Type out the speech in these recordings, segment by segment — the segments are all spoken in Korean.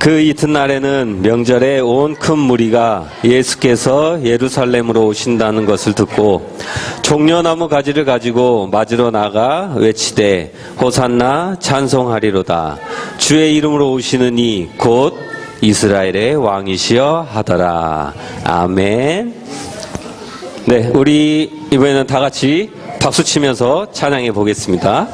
그 이튿날에는 명절에 온 큰 무리가 예수께서 예루살렘으로 오신다는 것을 듣고 종려나무 가지를 가지고 맞으러 나가 외치되 호산나 찬송하리로다. 주의 이름으로 오시는 이 곧 이스라엘의 왕이시여 하더라. 아멘. 네, 우리 이번에는 다 같이 박수 치면서 찬양해 보겠습니다.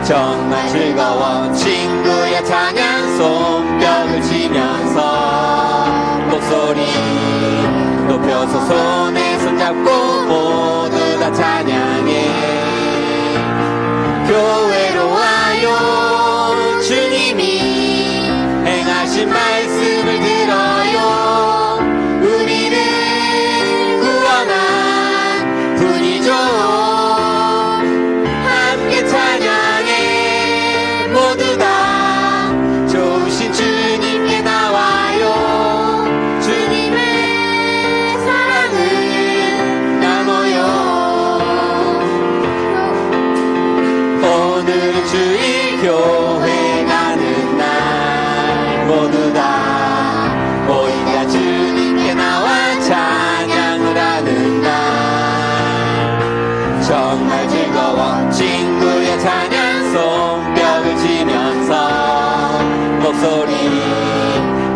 정말 즐거워 친구야 찬양 손뼉을 치면서 목소리 높여서 손에 손잡고 모두 다 찬양해. 교회로 와요. 주님이 행하신 말씀을 들어요. 우리를 구원한 분이죠. 함께 찬양 모두 다 좋으신 주님께 나와요. 주님의 사랑을 나눠요. 오늘은 주일 교회 가는 날 모두 다 모이자 주님께 나와 찬양을 하는 날. 정말 즐거워 친구의 찬양 손뼉을 치면서 목소리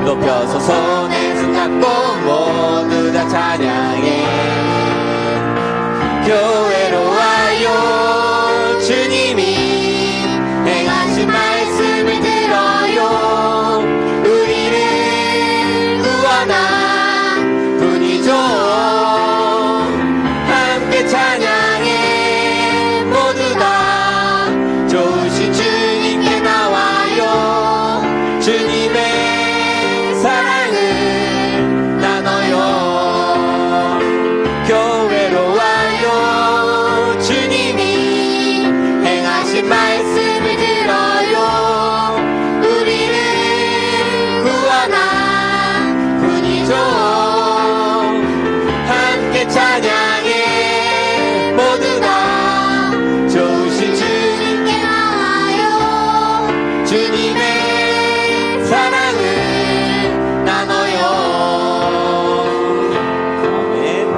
높여서 손에 손잡고 모두 다 찬양해. 교회로 와요. 주님이 행하신 말씀을 들어요. 우리를 구원한 분이죠. 함께 찬양해. 모두 다 좋으신 주님께 나와요. 주님의 사랑을 나눠요. 교회로 와요. 주님이 행하신 말씀을 들어요. 우리를 구원한 분이죠. 함께 찬양해. 모두 다 좋으신 주님께 나와요. 주님의 사랑을 나눠요. 아멘.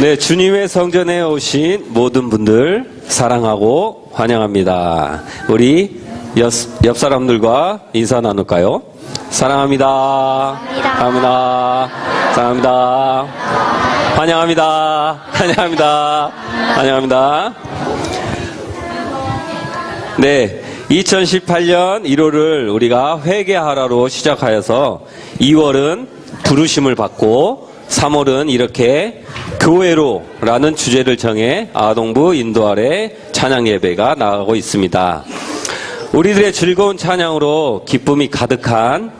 네, 주님의 성전에 오신 모든 분들 사랑하고 환영합니다. 우리 옆 사람들과 인사 나눌까요? 사랑합니다. 사랑합니다. 사랑합니다. 환영합니다. 환영합니다. 환영합니다. 네, 2018년 1월을 우리가 회개하라로 시작하여서 2월은 부르심을 받고 3월은 이렇게 교회로라는 주제를 정해 아동부 인도 아래 찬양 예배가 나가고 있습니다. 우리들의 즐거운 찬양으로 기쁨이 가득한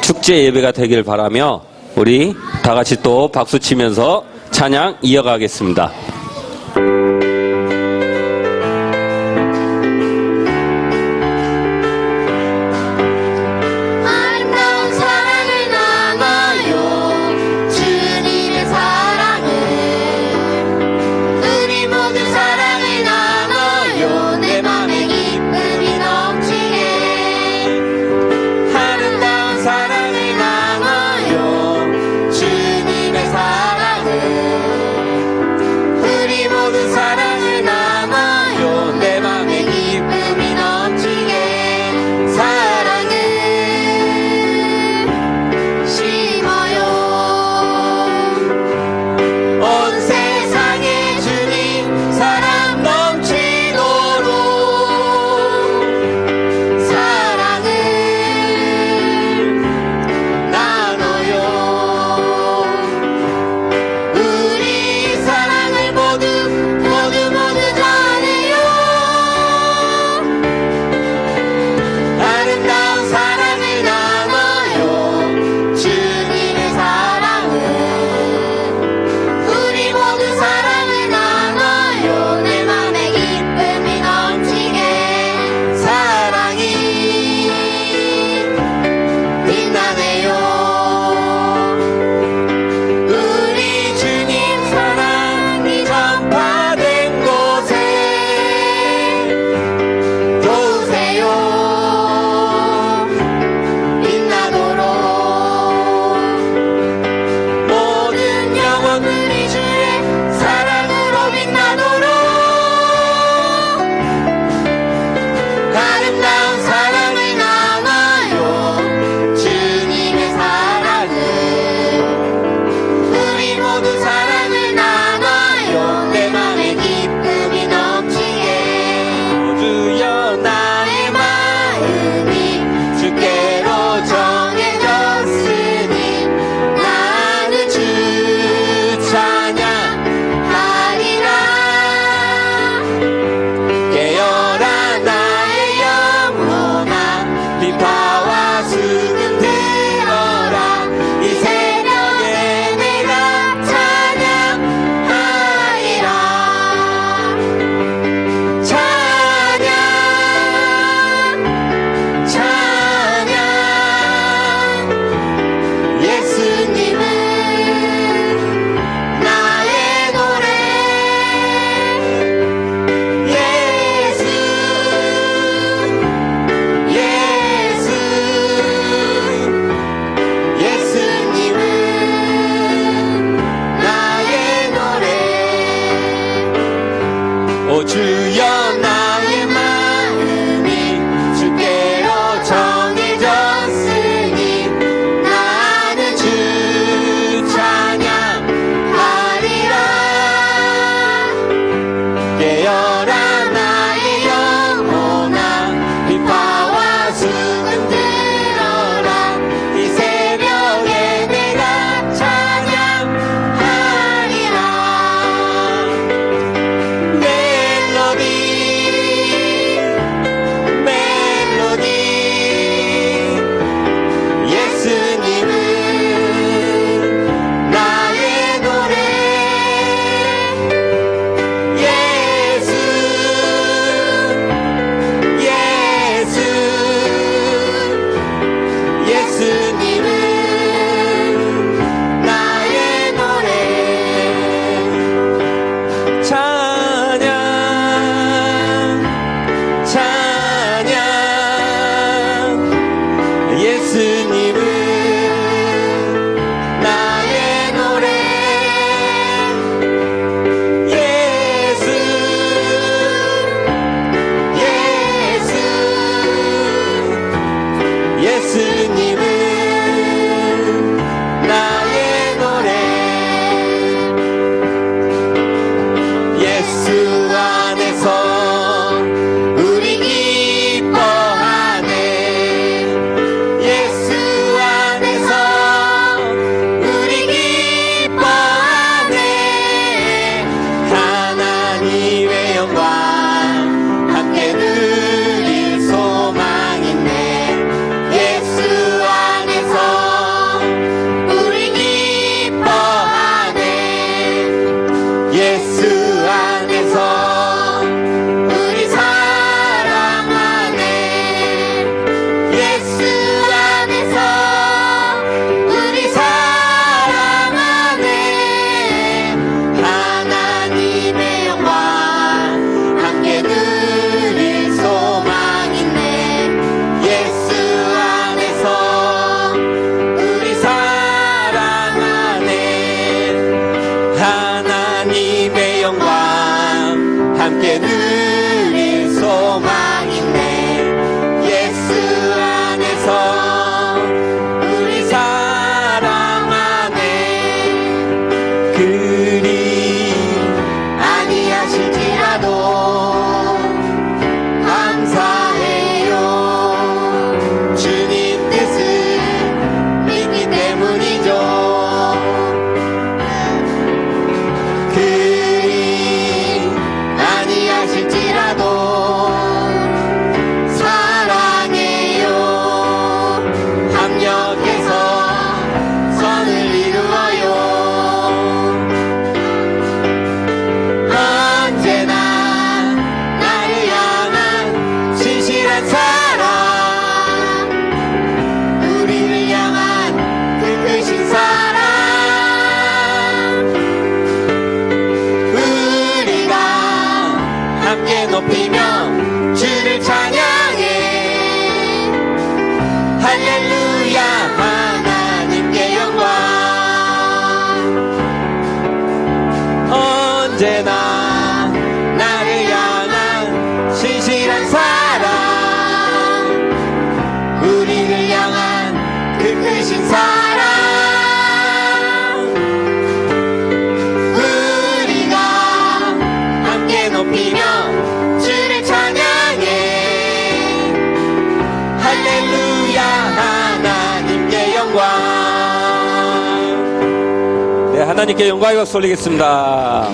축제 예배가 되길 바라며 우리 다 같이 또 박수 치면서 찬양 이어가겠습니다. 사랑을 비파와 수금 들어라. 이 새벽에 내가 찬양하리라. 찬양 찬양 예수님은 나의 노래. 예수 예수 예수님은 나의 노래. 오 주여 나의 마음이 주께로 정해졌으니 나는 주 찬양하리라. 깨어라 나의 영혼아 비파와 수금 들어라. 이 새벽에 내가 찬양하리라. 멜로디 멜로디 예수님은 나의 노래. 예수 예수 예수님은 나의 노래. 찬양 찬양 예수님은 나의 노래. 예수 예수 예수님은 나의 노래. 예수 안에서 우리 기뻐하네. 예수 안에서 우리 기뻐하네. 하나님의 영광 함께 누릴 소망 있네. 예수 안에서 우리 기뻐하네. 예수 안에서 우리 사랑하네. 예수 안에서 우리 사랑하네. 하나님의 영광 함께 누릴 소망 있네. 예수 안에서 우리 사랑하네. 하나님의 영광 함께 누릴 소망 있네. 예수 안에서 우리 사랑하네. 그리 아니하실지라도 감사해요. 주님 뜻을 믿기 때문이죠. 그리 아니하실지라도 사랑해요. 합력해서 선을 이루어요. 언제나 나를 향한 진실한 사랑. 우리를 향한 그 크신 사랑. 우리가 함께 높이며 주를 찬양해. 할렐루야 하나님께 영광. 언제나 나를 향한 신실한 사랑. 우리를 향한 그 크신 사랑. 우리가 함께 높이며 주를 찬양해. 할렐루야 하나님께 영광. 네, 하나님께 영광의 박수 올리겠습니다.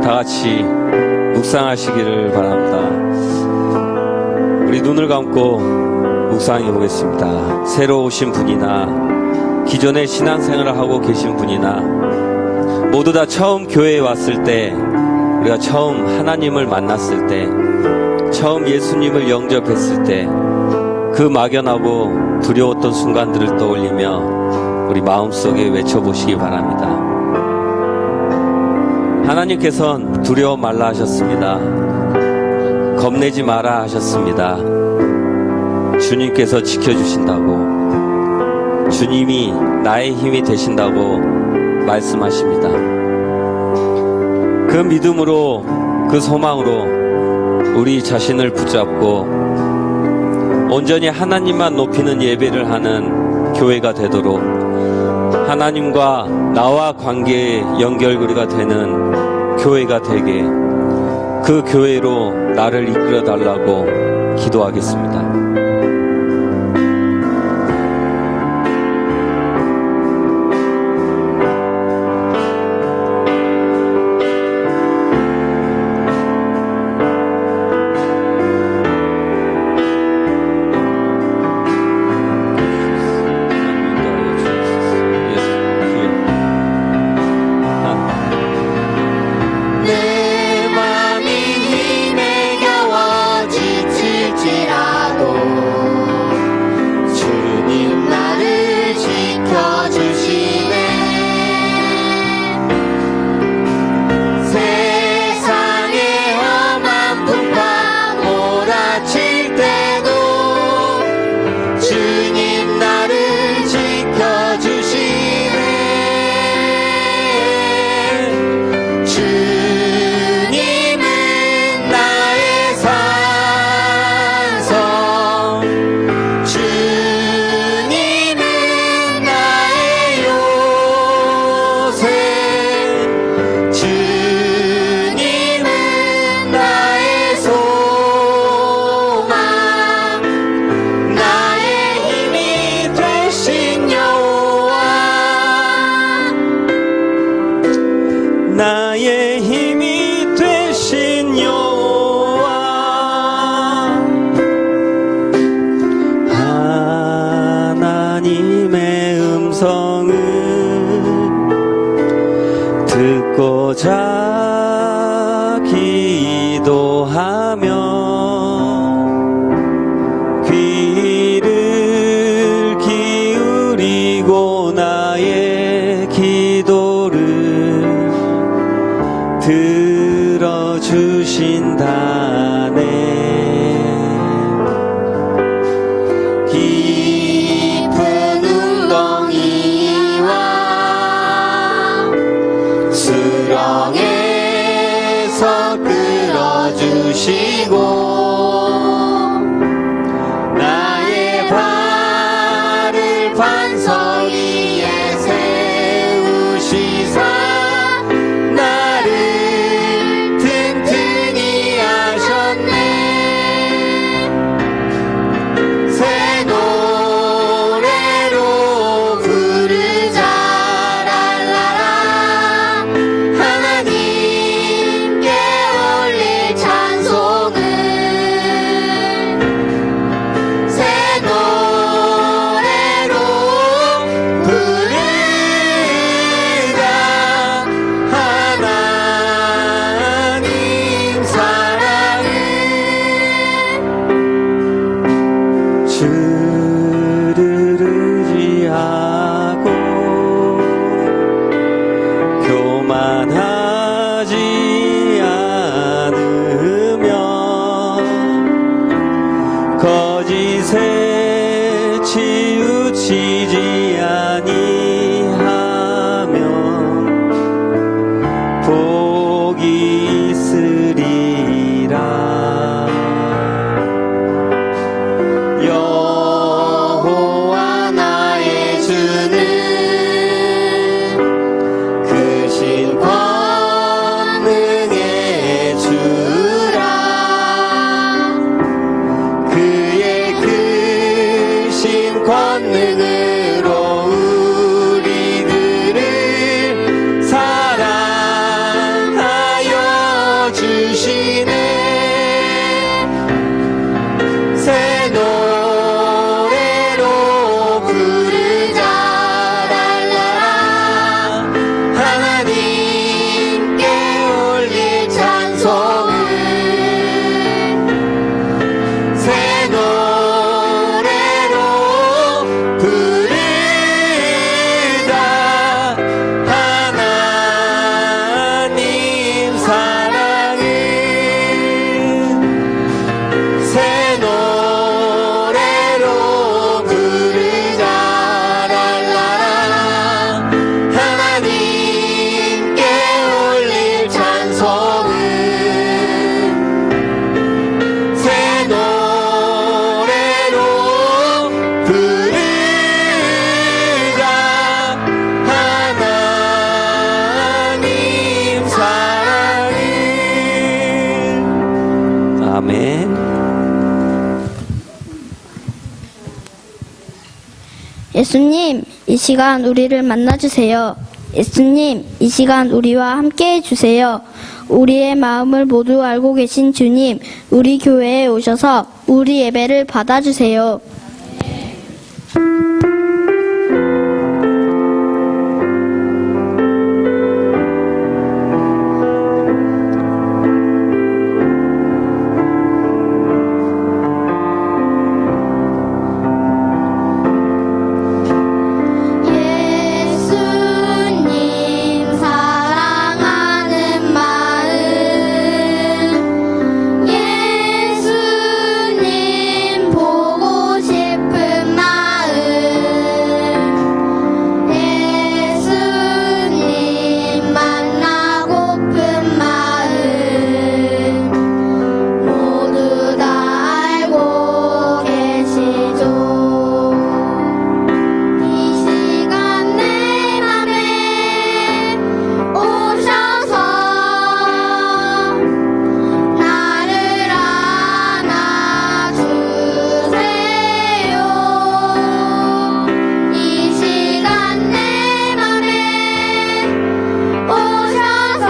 다 같이 묵상하시기를 바랍니다. 우리 눈을 감고 묵상해 보겠습니다. 새로 오신 분이나 기존에 신앙생활을 하고 계신 분이나 모두 다 처음 교회에 왔을 때, 우리가 처음 하나님을 만났을 때, 처음 예수님을 영접했을 때 그 막연하고 두려웠던 순간들을 떠올리며 우리 마음속에 외쳐보시기 바랍니다. 하나님께서는 두려워 말라 하셨습니다. 겁내지 마라 하셨습니다. 주님께서 지켜주신다고, 주님이 나의 힘이 되신다고 말씀하십니다. 그 믿음으로, 그 소망으로 우리 자신을 붙잡고 온전히 하나님만 높이는 예배를 하는 교회가 되도록, 하나님과 나와 관계의 연결고리가 되는 교회가 되게, 그 교회로 나를 이끌어 달라고 기도하겠습니다. 내 맘이 힘에 겨워 지칠지라도 주님 나를 지켜주시네. 세상의 험한 풍파 몰아칠 때도 주님 나를 지켜주시네. 주님은 나의 산성, 주님은 나의 요새, 주님은 나의 소망, 나의 힘이 되신 여호와, 나의 힘이 되신 여호와, 하나님의 음성을 듣고자 기도하며 귀를 기울이고 나의 기도를 들어주신다네. 깊은 웅덩이와 수렁에서 끌어주시고 나의 발을 반석 위에 세우시사 나를 튼튼히 하셨네. 새 노래로 부르자 랄라라. 하나님께 올릴 찬송을 아멘. 예수님, 이 시간 우리를 만나주세요. 예수님, 이 시간 우리와 함께 해주세요. 우리의 마음을 모두 알고 계신 주님, 우리 교회에 오셔서 우리 예배를 받아주세요. 예수님 사랑하는 마음, 예수님 보고 싶은 마음, 예수님 만나고픈 마음, 모두 다 알고 계시죠. 이 시간 내 맘에 오셔서 나를 안아주세요. 이 시간 내 맘에 오셔서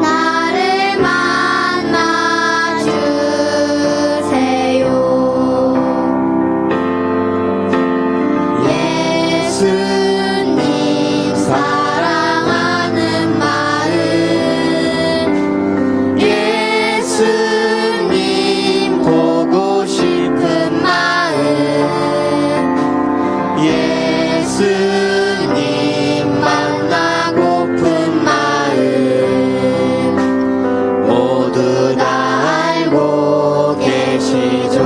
나를 만나주세요. 예수님 사랑하는 마음, 예수님 보고 싶은 마음, 예수님 만나고픈 마음, 모두 다 알고 계시죠.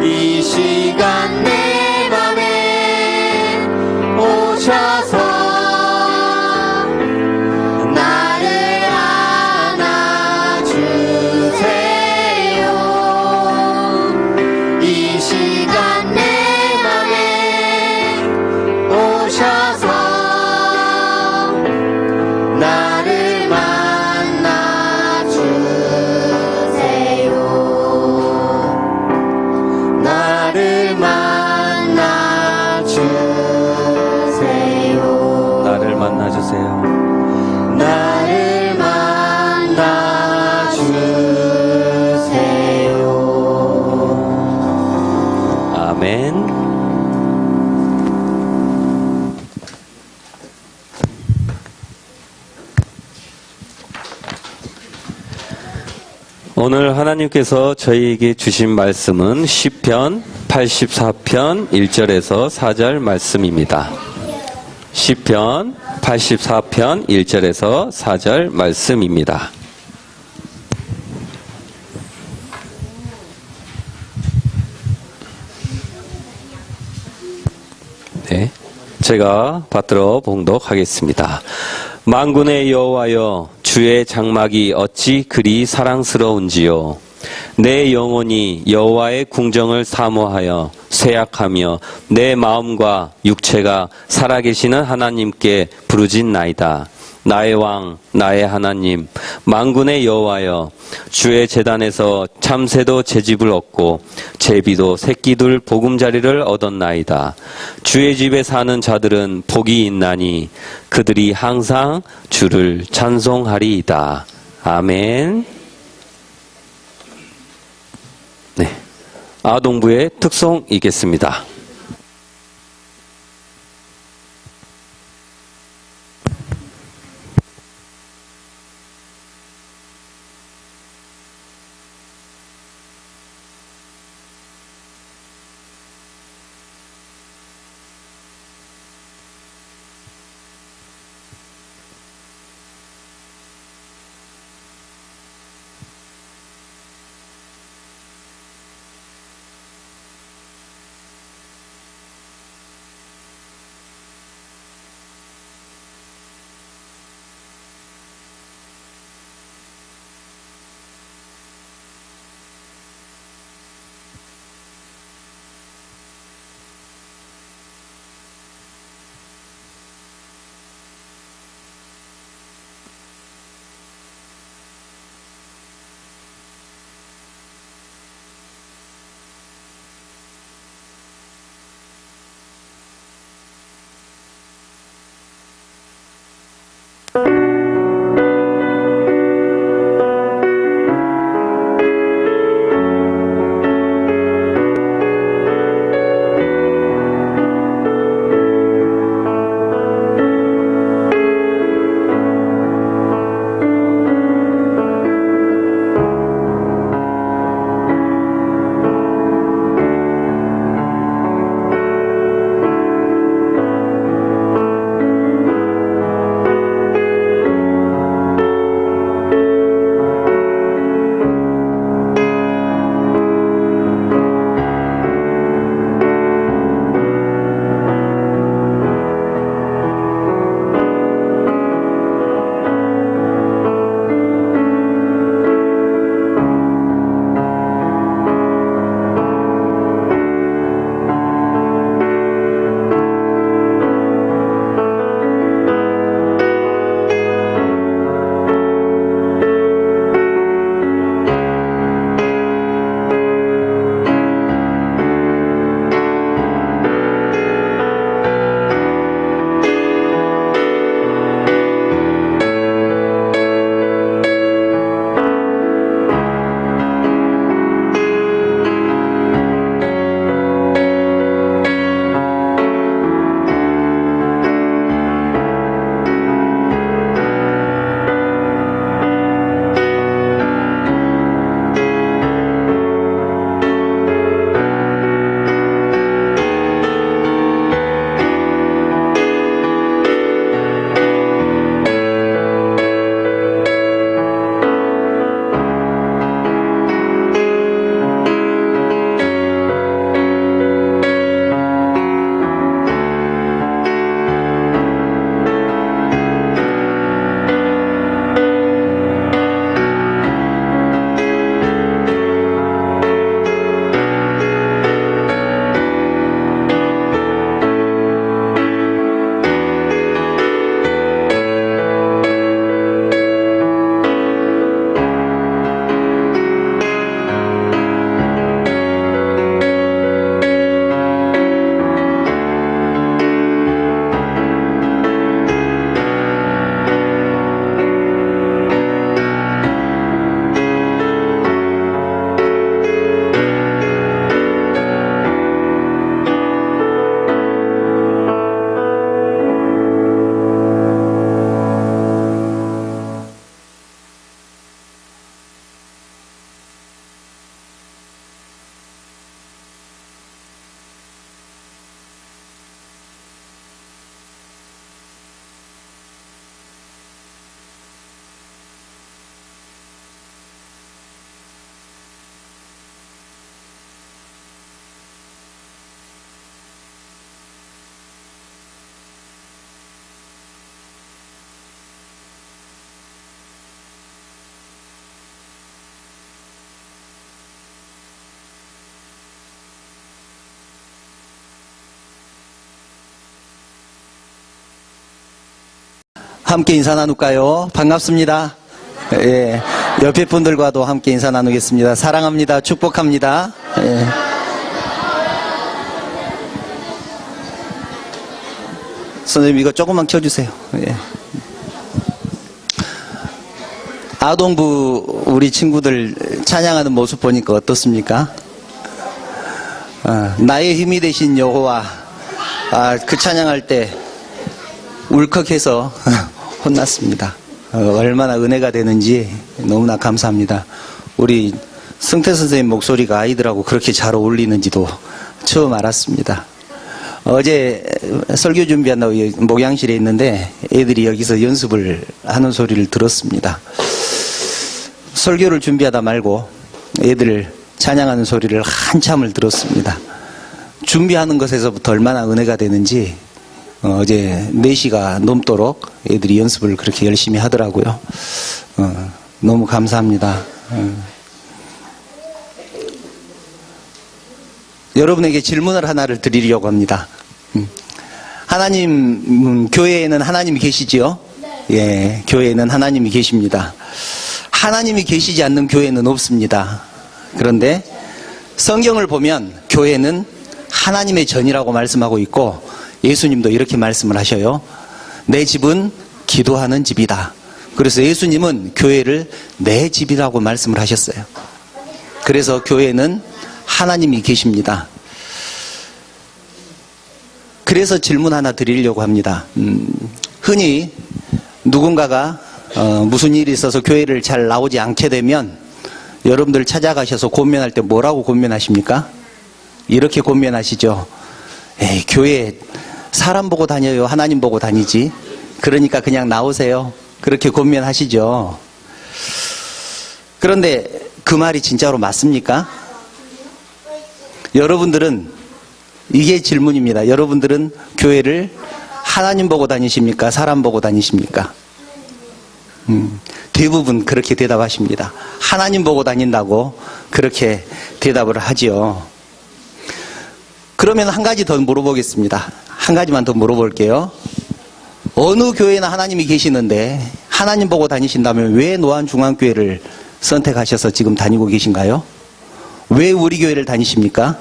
이 시간 내 맘에 오셔서 나를 안아주세요. 이 시간 내 맘에 오셔서 나를 만나주세요. 나를 만나주세요. 나를 만나주세요. 나를 만나주세요. 아멘. 오늘 하나님께서 저희에게 주신 말씀은 시편 84편 1절에서 4절 말씀입니다. 시편 84편 1절에서 4절 말씀입니다. 네, 제가 받들어 봉독하겠습니다. 만군의 여호와여, 주의 장막이 어찌 그리 사랑스러운지요. 내 영혼이 여호와의 궁정을 사모하여 쇠약하며 내 마음과 육체가 살아계시는 하나님께 부르짖나이다. 나의 왕, 나의 하나님, 만군의 여호와여, 주의 제단에서 참새도 제집을 얻고 제비도 새끼들 보금자리를 얻었나이다. 주의 집에 사는 자들은 복이 있나니 그들이 항상 주를 찬송하리이다. 아멘. 네, 아동부의 특송이겠습니다. 함께 인사 나눌까요? 반갑습니다. 예, 옆에 분들과도 함께 인사 나누겠습니다. 사랑합니다. 축복합니다. 예. 선생님 이거 조금만 켜주세요. 예. 아동부 우리 친구들 찬양하는 모습 보니까 어떻습니까? 나의 힘이 되신 여호와, 그 찬양할 때 울컥해서 혼났습니다. 얼마나 은혜가 되는지 너무나 감사합니다. 우리 승태 선생님 목소리가 아이들하고 그렇게 잘 어울리는지도 처음 알았습니다. 어제 설교 준비한다고 목양실에 있는데 애들이 여기서 연습을 하는 소리를 들었습니다. 설교를 준비하다 말고 애들 찬양하는 소리를 한참을 들었습니다. 준비하는 것에서부터 얼마나 은혜가 되는지 어제 4시가 넘도록 애들이 연습을 그렇게 열심히 하더라고요. 너무 감사합니다. 여러분에게 질문을 하나를 드리려고 합니다. 하나님, 교회에는 하나님이 계시지요? 예, 교회에는 하나님이 계십니다. 하나님이 계시지 않는 교회는 없습니다. 그런데 성경을 보면 교회는 하나님의 전이라고 말씀하고 있고 예수님도 이렇게 말씀을 하셔요. 내 집은 기도하는 집이다. 그래서 예수님은 교회를 내 집이라고 말씀을 하셨어요. 그래서 교회는 하나님이 계십니다. 그래서 질문 하나 드리려고 합니다. 흔히 누군가가 무슨 일이 있어서 교회를 잘 나오지 않게 되면 여러분들 찾아가셔서 권면할 때 뭐라고 권면하십니까? 이렇게 권면하시죠. 에이, 교회 사람 보고 다녀요? 하나님 보고 다니지? 그러니까 그냥 나오세요. 그렇게 권면하시죠. 그런데 그 말이 진짜로 맞습니까? 여러분들은, 이게 질문입니다. 여러분들은 교회를 하나님 보고 다니십니까? 사람 보고 다니십니까? 대부분 그렇게 대답하십니다. 하나님 보고 다닌다고 그렇게 대답을 하지요. 그러면 한 가지 더 물어보겠습니다. 한 가지만 더 물어볼게요. 어느 교회나 하나님이 계시는데 하나님 보고 다니신다면 왜 노안중앙교회를 선택하셔서 지금 다니고 계신가요? 왜 우리 교회를 다니십니까?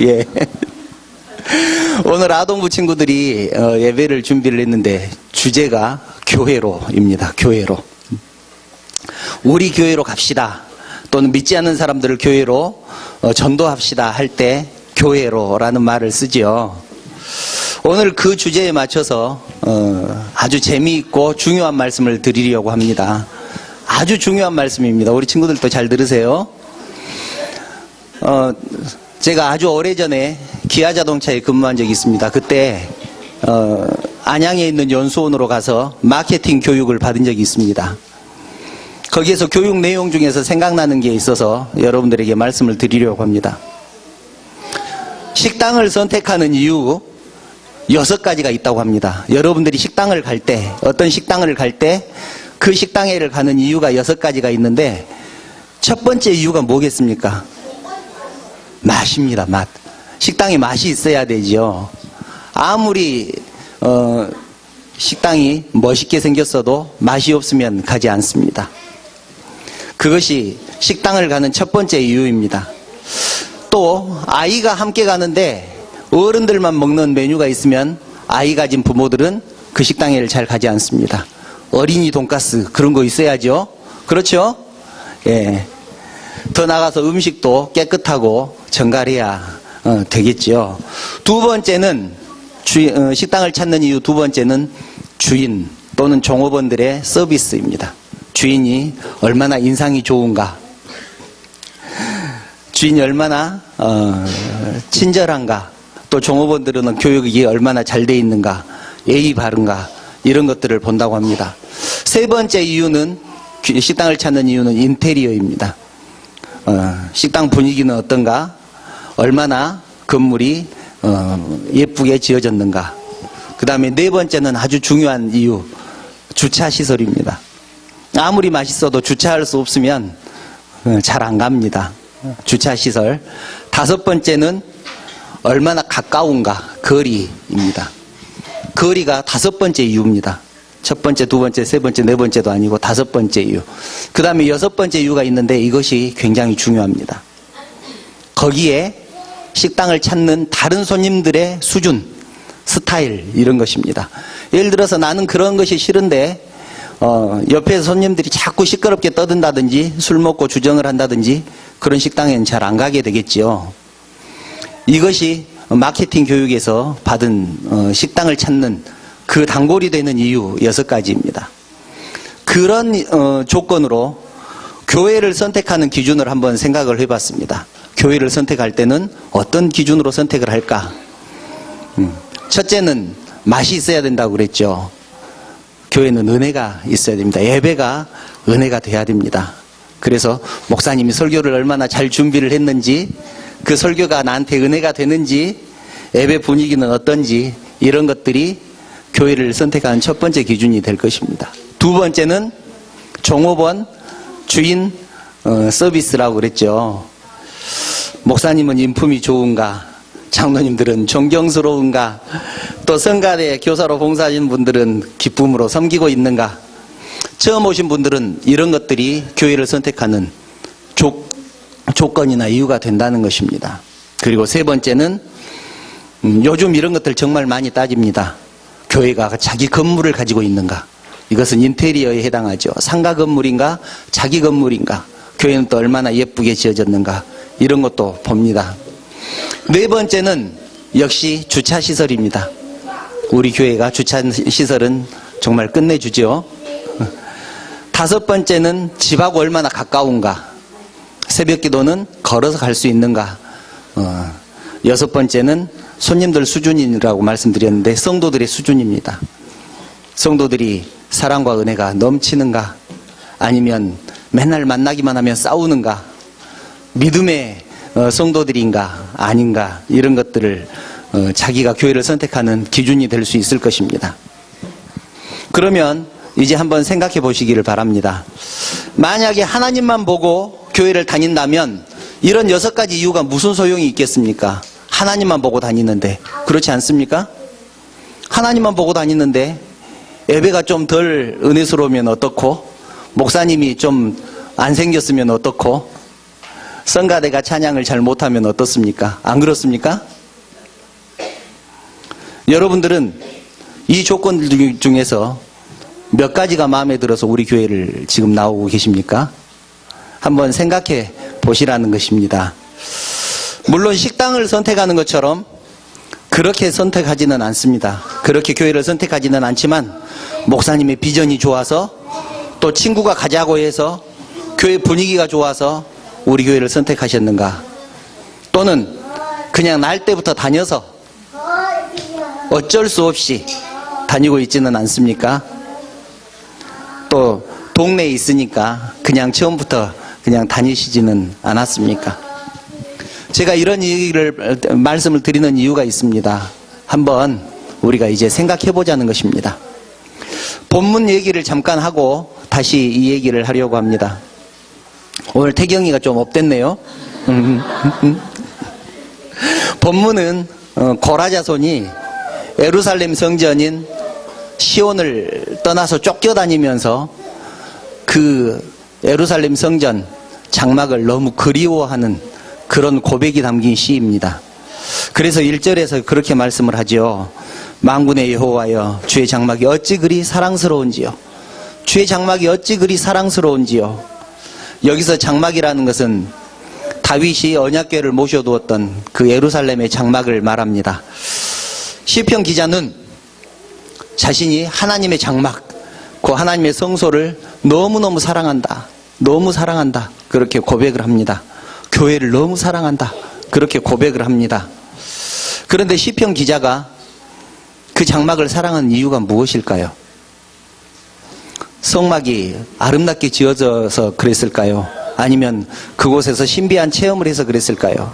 예. 오늘 아동부 친구들이 예배를 준비를 했는데 주제가 교회로입니다. 교회로. 우리 교회로 갑시다. 또는 믿지 않는 사람들을 교회로 전도합시다 할 때 교회로라는 말을 쓰지요. 오늘 그 주제에 맞춰서 아주 재미있고 중요한 말씀을 드리려고 합니다. 아주 중요한 말씀입니다. 우리 친구들도 잘 들으세요. 제가 아주 오래전에 기아자동차에 근무한 적이 있습니다. 그때 안양에 있는 연수원으로 가서 마케팅 교육을 받은 적이 있습니다. 거기에서 교육 내용 중에서 생각나는 게 있어서 여러분들에게 말씀을 드리려고 합니다. 식당을 선택하는 이유 6가지가 있다고 합니다. 여러분들이 식당을 갈 때, 어떤 식당을 갈 때 그 식당에를 가는 이유가 6가지가 있는데 첫 번째 이유가 뭐겠습니까? 맛입니다. 맛. 식당에 맛이 있어야 되죠. 아무리 식당이 멋있게 생겼어도 맛이 없으면 가지 않습니다. 그것이 식당을 가는 첫 번째 이유입니다. 또 아이가 함께 가는데 어른들만 먹는 메뉴가 있으면 아이 가진 부모들은 그 식당에를 잘 가지 않습니다. 어린이 돈가스 그런 거 있어야죠. 그렇죠? 예. 더 나가서 음식도 깨끗하고 정갈해야 되겠죠. 두 번째는 식당을 찾는 이유 두 번째는 주인 또는 종업원들의 서비스입니다. 주인이 얼마나 인상이 좋은가, 주인이 얼마나 친절한가, 또 종업원들은 교육이 얼마나 잘 돼 있는가, 예의 바른가, 이런 것들을 본다고 합니다. 세 번째 이유는, 식당을 찾는 이유는 인테리어입니다. 식당 분위기는 어떤가, 얼마나 건물이 예쁘게 지어졌는가. 그 다음에 네 번째는 아주 중요한 이유, 주차 시설입니다. 아무리 맛있어도 주차할 수 없으면 잘 안 갑니다. 주차 시설. 다섯 번째는 얼마나 가까운가, 거리입니다. 거리가 5번째 이유입니다. 첫 번째, 두 번째, 세 번째, 네 번째도 아니고 5번째 이유. 그 다음에 6번째 이유가 있는데 이것이 굉장히 중요합니다. 거기에 식당을 찾는 다른 손님들의 수준, 스타일 이런 것입니다. 예를 들어서 나는 그런 것이 싫은데 옆에 손님들이 자꾸 시끄럽게 떠든다든지 술 먹고 주정을 한다든지 그런 식당에는 잘 안 가게 되겠지요. 이것이 마케팅 교육에서 받은 식당을 찾는 그 단골이 되는 이유 6가지입니다. 그런 조건으로 교회를 선택하는 기준을 한번 생각을 해봤습니다. 교회를 선택할 때는 어떤 기준으로 선택을 할까? 첫째는 맛이 있어야 된다고 그랬죠. 교회는 은혜가 있어야 됩니다. 예배가 은혜가 돼야 됩니다. 그래서 목사님이 설교를 얼마나 잘 준비를 했는지, 그 설교가 나한테 은혜가 되는지, 예배 분위기는 어떤지, 이런 것들이 교회를 선택하는 첫 번째 기준이 될 것입니다. 두 번째는 종업원, 주인 서비스라고 그랬죠. 목사님은 인품이 좋은가, 장로님들은 존경스러운가, 또 성가대 교사로 봉사하신 분들은 기쁨으로 섬기고 있는가. 처음 오신 분들은 이런 것들이 교회를 선택하는 조건이나 이유가 된다는 것입니다. 그리고 세 번째는 요즘 이런 것들 정말 많이 따집니다. 교회가 자기 건물을 가지고 있는가. 이것은 인테리어에 해당하죠. 상가 건물인가 자기 건물인가. 교회는 또 얼마나 예쁘게 지어졌는가. 이런 것도 봅니다. 네 번째는 역시 주차시설입니다. 우리 교회가 주차시설은 정말 끝내주죠. 다섯 번째는 집하고 얼마나 가까운가. 새벽기도는 걸어서 갈 수 있는가. 여섯 번째는 손님들 수준이라고 말씀드렸는데 성도들의 수준입니다. 성도들이 사랑과 은혜가 넘치는가, 아니면 맨날 만나기만 하면 싸우는가, 믿음의 성도들인가 아닌가, 이런 것들을 자기가 교회를 선택하는 기준이 될 수 있을 것입니다. 그러면 이제 한번 생각해 보시기를 바랍니다. 만약에 하나님만 보고 교회를 다닌다면 이런 6가지 이유가 무슨 소용이 있겠습니까? 하나님만 보고 다니는데. 그렇지 않습니까? 하나님만 보고 다니는데 예배가 좀 덜 은혜스러우면 어떻고, 목사님이 좀 안 생겼으면 어떻고, 성가대가 찬양을 잘 못하면 어떻습니까? 안 그렇습니까? 여러분들은 이 조건들 중에서 몇 가지가 마음에 들어서 우리 교회를 지금 나오고 계십니까? 한번 생각해 보시라는 것입니다. 물론 식당을 선택하는 것처럼 그렇게 선택하지는 않습니다. 그렇게 교회를 선택하지는 않지만 목사님의 비전이 좋아서, 또 친구가 가자고 해서, 교회 분위기가 좋아서 우리 교회를 선택하셨는가? 또는 그냥 날 때부터 다녀서 어쩔 수 없이 다니고 있지는 않습니까? 또 동네에 있으니까 그냥 처음부터 그냥 다니시지는 않았습니까? 제가 이런 말씀을 드리는 이유가 있습니다. 한번 우리가 이제 생각해 보자는 것입니다. 본문 얘기를 잠깐 하고 다시 이 얘기를 하려고 합니다. 오늘 태경이가 좀 업됐네요. 본문은 고라자손이 예루살렘 성전인 시온을 떠나서 쫓겨다니면서 그 예루살렘 성전 장막을 너무 그리워하는 그런 고백이 담긴 시입니다. 그래서 1절에서 그렇게 말씀을 하죠. 만군의 여호와여, 주의 장막이 어찌 그리 사랑스러운지요. 주의 장막이 어찌 그리 사랑스러운지요. 여기서 장막이라는 것은 다윗이 언약궤를 모셔두었던 그 예루살렘의 장막을 말합니다. 시편 기자는 자신이 하나님의 장막, 그 하나님의 성소를 너무너무 사랑한다. 너무 사랑한다. 그렇게 고백을 합니다. 교회를 너무 사랑한다. 그렇게 고백을 합니다. 그런데 시편 기자가 그 장막을 사랑하는 이유가 무엇일까요? 성막이 아름답게 지어져서 그랬을까요? 아니면 그곳에서 신비한 체험을 해서 그랬을까요?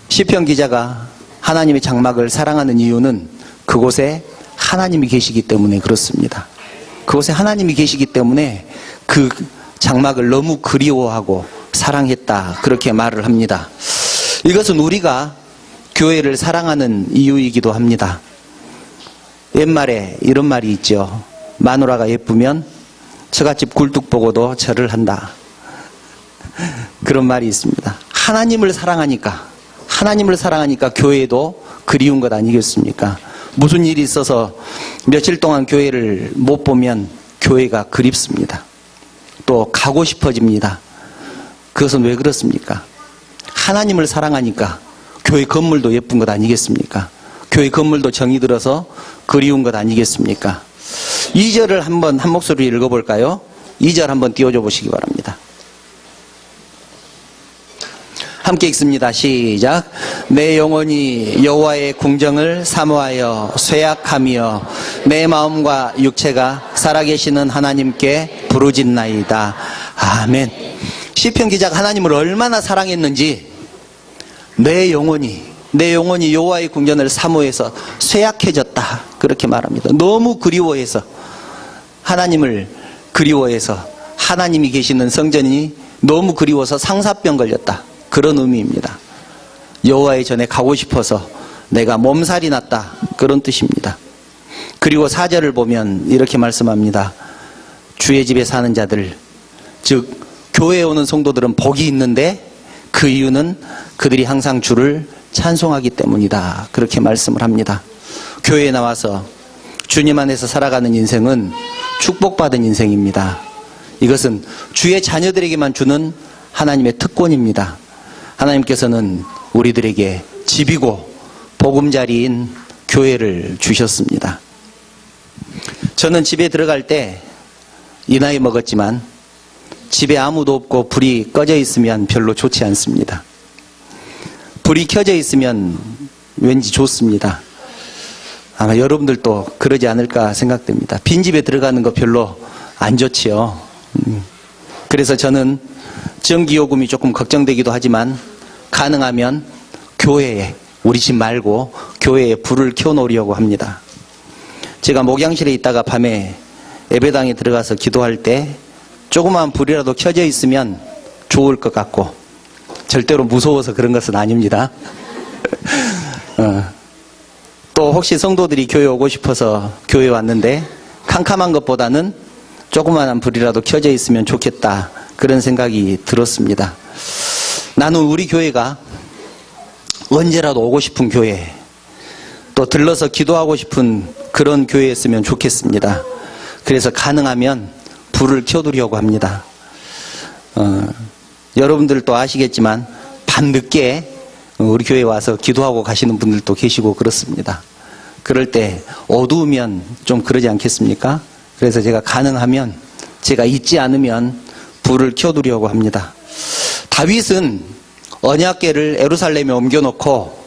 시편 기자가 하나님의 장막을 사랑하는 이유는 그곳에 하나님이 계시기 때문에 그렇습니다. 그곳에 하나님이 계시기 때문에 그 장막을 너무 그리워하고 사랑했다. 그렇게 말을 합니다. 이것은 우리가 교회를 사랑하는 이유이기도 합니다. 옛말에 이런 말이 있죠. 마누라가 예쁘면 처갓집 굴뚝 보고도 절을 한다. 그런 말이 있습니다. 하나님을 사랑하니까 교회도 그리운 것 아니겠습니까? 무슨 일이 있어서 며칠 동안 교회를 못 보면 교회가 그립습니다. 또 가고 싶어집니다. 그것은 왜 그렇습니까? 하나님을 사랑하니까 교회 건물도 예쁜 것 아니겠습니까? 교회 건물도 정이 들어서 그리운 것 아니겠습니까? 2절을 한번 한 목소리로 읽어볼까요? 2절 한번 띄워줘 보시기 바랍니다. 함께 읽습니다. 시작. 내 영혼이 여호와의 궁정을 사모하여 쇠약하며 내 마음과 육체가 살아계시는 하나님께 부르짖나이다. 아멘. 시편 기자가 하나님을 얼마나 사랑했는지 내 영혼이 여호와의 궁전을 사모해서 쇠약해졌다. 그렇게 말합니다. 너무 그리워해서 하나님을 그리워해서 하나님이 계시는 성전이 너무 그리워서 상사병 걸렸다. 그런 의미입니다. 여호와의 전에 가고 싶어서 내가 몸살이 났다. 그런 뜻입니다. 그리고 4절을 보면 이렇게 말씀합니다. 주의 집에 사는 자들, 즉 교회에 오는 성도들은 복이 있는데 그 이유는 그들이 항상 주를 찬송하기 때문이다. 그렇게 말씀을 합니다. 교회에 나와서 주님 안에서 살아가는 인생은 축복받은 인생입니다. 이것은 주의 자녀들에게만 주는 하나님의 특권입니다. 하나님께서는 우리들에게 집이고 보금자리인 교회를 주셨습니다. 저는 집에 들어갈 때 이 나이 먹었지만 집에 아무도 없고 불이 꺼져 있으면 별로 좋지 않습니다. 불이 켜져 있으면 왠지 좋습니다. 아마 여러분들도 그러지 않을까 생각됩니다. 빈집에 들어가는 거 별로 안 좋지요. 그래서 저는 전기요금이 조금 걱정되기도 하지만 가능하면 교회에, 우리 집 말고 교회에 불을 켜놓으려고 합니다. 제가 목양실에 있다가 밤에 예배당에 들어가서 기도할 때 조그마한 불이라도 켜져 있으면 좋을 것 같고 절대로 무서워서 그런 것은 아닙니다. 또 혹시 성도들이 교회 오고 싶어서 교회 왔는데 캄캄한 것보다는 조그마한 불이라도 켜져 있으면 좋겠다. 그런 생각이 들었습니다. 나는 우리 교회가 언제라도 오고 싶은 교회, 또 들러서 기도하고 싶은 그런 교회였으면 좋겠습니다. 그래서 가능하면 불을 켜두려고 합니다. 여러분들도 아시겠지만 밤늦게 우리 교회에 와서 기도하고 가시는 분들도 계시고 그렇습니다. 그럴 때 어두우면 좀 그러지 않겠습니까? 그래서 제가 가능하면, 제가 잊지 않으면 불을 켜두려고 합니다. 다윗은 언약궤를 예루살렘에 옮겨놓고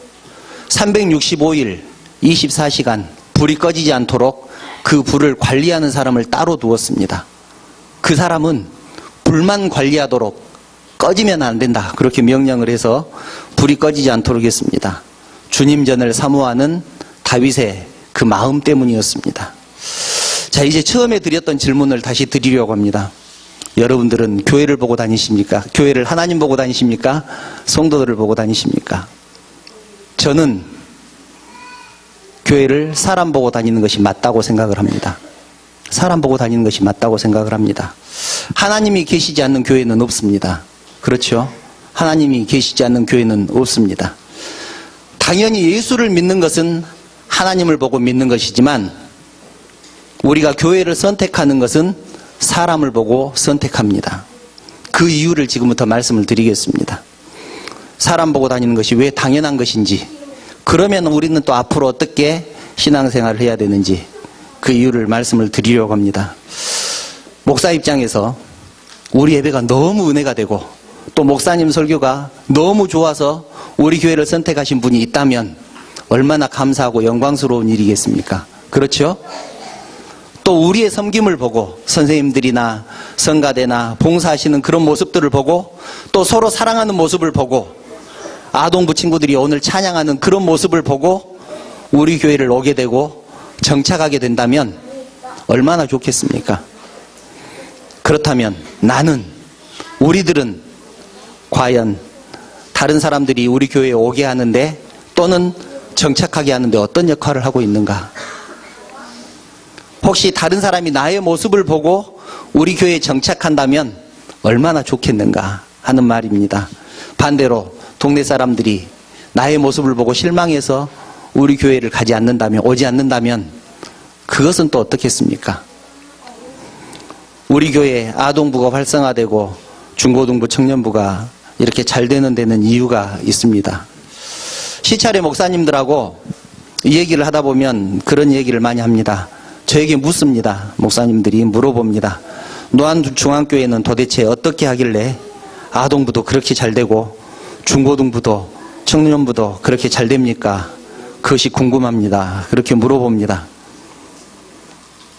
365일 24시간 불이 꺼지지 않도록 그 불을 관리하는 사람을 따로 두었습니다. 그 사람은 불만 관리하도록 꺼지면 안 된다. 그렇게 명령을 해서 불이 꺼지지 않도록 했습니다. 주님 전을 사모하는 다윗의 그 마음 때문이었습니다. 자, 이제 처음에 드렸던 질문을 다시 드리려고 합니다. 여러분들은 교회를 보고 다니십니까? 교회를 하나님 보고 다니십니까? 성도들을 보고 다니십니까? 저는 교회를 사람 보고 다니는 것이 맞다고 생각을 합니다. 사람 보고 다니는 것이 맞다고 생각을 합니다. 하나님이 계시지 않는 교회는 없습니다. 그렇죠? 하나님이 계시지 않는 교회는 없습니다. 당연히 예수를 믿는 것은 하나님을 보고 믿는 것이지만 우리가 교회를 선택하는 것은 사람을 보고 선택합니다. 그 이유를 지금부터 말씀을 드리겠습니다. 사람 보고 다니는 것이 왜 당연한 것인지, 그러면 우리는 또 앞으로 어떻게 신앙생활을 해야 되는지 그 이유를 말씀을 드리려고 합니다. 목사 입장에서 우리 예배가 너무 은혜가 되고 또 목사님 설교가 너무 좋아서 우리 교회를 선택하신 분이 있다면 얼마나 감사하고 영광스러운 일이겠습니까? 그렇죠? 또 우리의 섬김을 보고 선생님들이나 성가대나 봉사하시는 그런 모습들을 보고 또 서로 사랑하는 모습을 보고 아동부 친구들이 오늘 찬양하는 그런 모습을 보고 우리 교회를 오게 되고 정착하게 된다면 얼마나 좋겠습니까? 그렇다면 우리들은 과연 다른 사람들이 우리 교회에 오게 하는데 또는 정착하게 하는데 어떤 역할을 하고 있는가? 혹시 다른 사람이 나의 모습을 보고 우리 교회에 정착한다면 얼마나 좋겠는가 하는 말입니다. 반대로 동네 사람들이 나의 모습을 보고 실망해서 우리 교회를 오지 않는다면 그것은 또 어떻겠습니까? 우리 교회 아동부가 활성화되고 중고등부 청년부가 이렇게 잘 되는 데는 이유가 있습니다. 시찰의 목사님들하고 이 얘기를 하다 보면 그런 얘기를 많이 합니다. 저에게 묻습니다. 목사님들이 물어봅니다. 노안중앙교회는 도대체 어떻게 하길래 아동부도 그렇게 잘 되고 중고등부도 청년부도 그렇게 잘 됩니까? 그것이 궁금합니다. 그렇게 물어봅니다.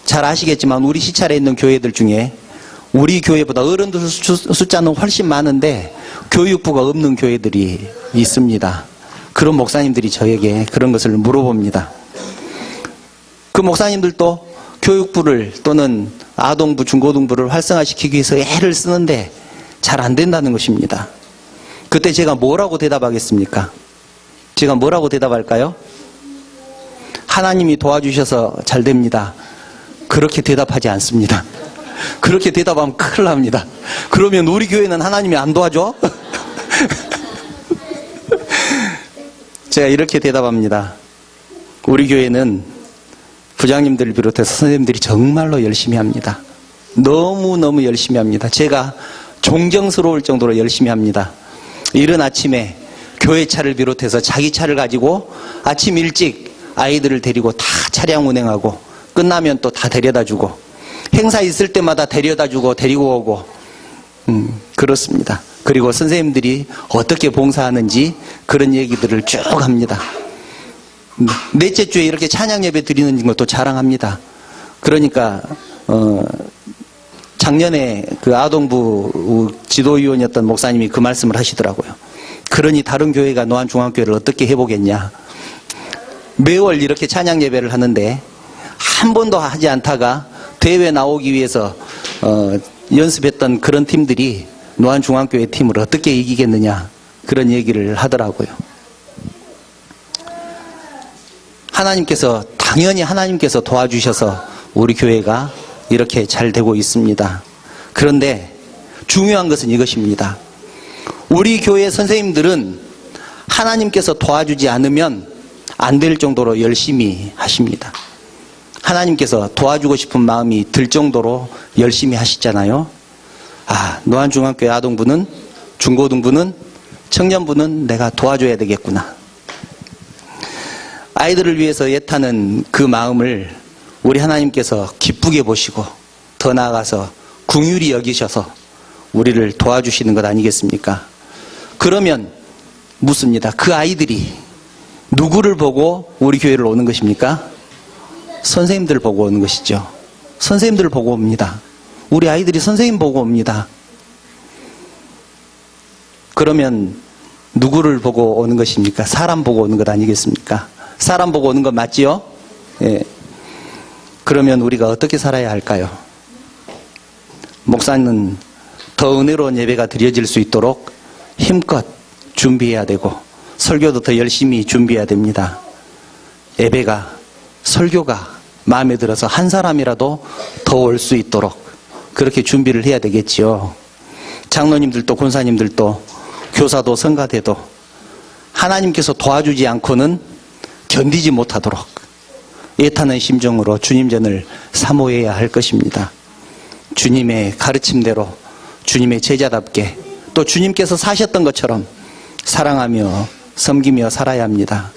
잘 아시겠지만 우리 시찰에 있는 교회들 중에 우리 교회보다 어른들 숫자는 훨씬 많은데 교육부가 없는 교회들이 있습니다. 그런 목사님들이 저에게 그런 것을 물어봅니다. 그 목사님들도 교육부를 또는 아동부, 중고등부를 활성화시키기 위해서 애를 쓰는데 잘 안 된다는 것입니다. 그때 제가 뭐라고 대답하겠습니까? 제가 뭐라고 대답할까요? 하나님이 도와주셔서 잘 됩니다. 그렇게 대답하지 않습니다. 그렇게 대답하면 큰일 납니다. 그러면 우리 교회는 하나님이 안 도와줘? 제가 이렇게 대답합니다. 우리 교회는 부장님들을 비롯해서 선생님들이 정말로 열심히 합니다. 너무너무 열심히 합니다. 제가 존경스러울 정도로 열심히 합니다. 이른 아침에 교회 차를 비롯해서 자기 차를 가지고 아침 일찍 아이들을 데리고 다 차량 운행하고 끝나면 또 다 데려다주고 행사 있을 때마다 데려다주고 데리고 오고 그렇습니다. 그리고 선생님들이 어떻게 봉사하는지 그런 얘기들을 쭉 합니다. 넷째 주에 이렇게 찬양 예배 드리는 것도 자랑합니다. 그러니까 작년에 그 아동부 지도위원이었던 목사님이 그 말씀을 하시더라고요. 그러니 다른 교회가 노안중앙교회를 어떻게 해보겠냐. 매월 이렇게 찬양 예배를 하는데 한 번도 하지 않다가 대회 나오기 위해서 연습했던 그런 팀들이 노안중앙교회 팀을 어떻게 이기겠느냐 그런 얘기를 하더라고요. 당연히 하나님께서 도와주셔서 우리 교회가 이렇게 잘 되고 있습니다. 그런데 중요한 것은 이것입니다. 우리 교회 선생님들은 하나님께서 도와주지 않으면 안 될 정도로 열심히 하십니다. 하나님께서 도와주고 싶은 마음이 들 정도로 열심히 하시잖아요. 노안중앙교회 아동부는, 중고등부는, 청년부는 내가 도와줘야 되겠구나. 아이들을 위해서 애타는 그 마음을 우리 하나님께서 기쁘게 보시고 더 나아가서 긍휼히 여기셔서 우리를 도와주시는 것 아니겠습니까? 그러면 묻습니다. 그 아이들이 누구를 보고 우리 교회를 오는 것입니까? 선생님들 보고 오는 것이죠. 선생님들 보고 옵니다. 우리 아이들이 선생님 보고 옵니다. 그러면 누구를 보고 오는 것입니까? 사람 보고 오는 것 아니겠습니까? 사람 보고 오는 건 맞지요? 예. 그러면 우리가 어떻게 살아야 할까요? 목사는 더 은혜로운 예배가 드려질 수 있도록 힘껏 준비해야 되고 설교도 더 열심히 준비해야 됩니다. 예배가, 설교가 마음에 들어서 한 사람이라도 더 올 수 있도록 그렇게 준비를 해야 되겠지요. 장로님들도 권사님들도 교사도 성가대도 하나님께서 도와주지 않고는 견디지 못하도록 애타는 심정으로 주님 전을 사모해야 할 것입니다. 주님의 가르침대로 주님의 제자답게 또 주님께서 사셨던 것처럼 사랑하며 섬기며 살아야 합니다.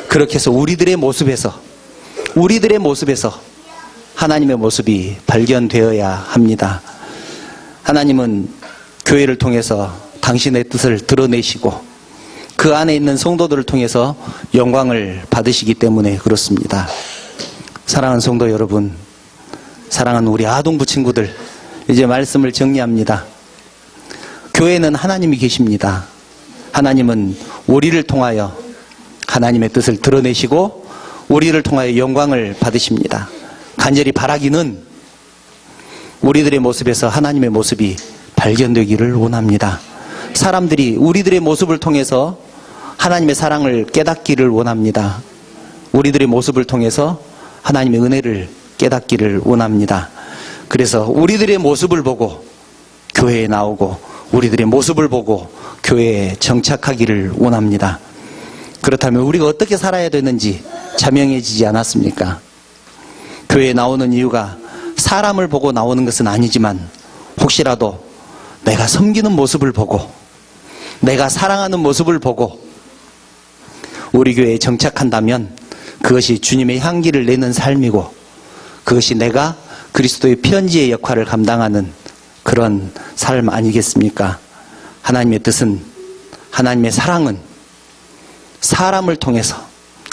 그렇게 해서 우리들의 모습에서 하나님의 모습이 발견되어야 합니다. 하나님은 교회를 통해서 당신의 뜻을 드러내시고 그 안에 있는 성도들을 통해서 영광을 받으시기 때문에 그렇습니다. 사랑하는 성도 여러분, 사랑하는 우리 아동부 친구들, 이제 말씀을 정리합니다. 교회는 하나님이 계십니다. 하나님은 우리를 통하여 하나님의 뜻을 드러내시고 우리를 통하여 영광을 받으십니다. 간절히 바라기는 우리들의 모습에서 하나님의 모습이 발견되기를 원합니다. 사람들이 우리들의 모습을 통해서 하나님의 사랑을 깨닫기를 원합니다. 우리들의 모습을 통해서 하나님의 은혜를 깨닫기를 원합니다. 그래서 우리들의 모습을 보고 교회에 나오고 우리들의 모습을 보고 교회에 정착하기를 원합니다. 그렇다면 우리가 어떻게 살아야 되는지 자명해지지 않았습니까? 교회에 나오는 이유가 사람을 보고 나오는 것은 아니지만 혹시라도 내가 섬기는 모습을 보고 내가 사랑하는 모습을 보고 우리 교회에 정착한다면 그것이 주님의 향기를 내는 삶이고 그것이 내가 그리스도의 편지의 역할을 감당하는 그런 삶 아니겠습니까? 하나님의 뜻은, 하나님의 사랑은 사람을 통해서,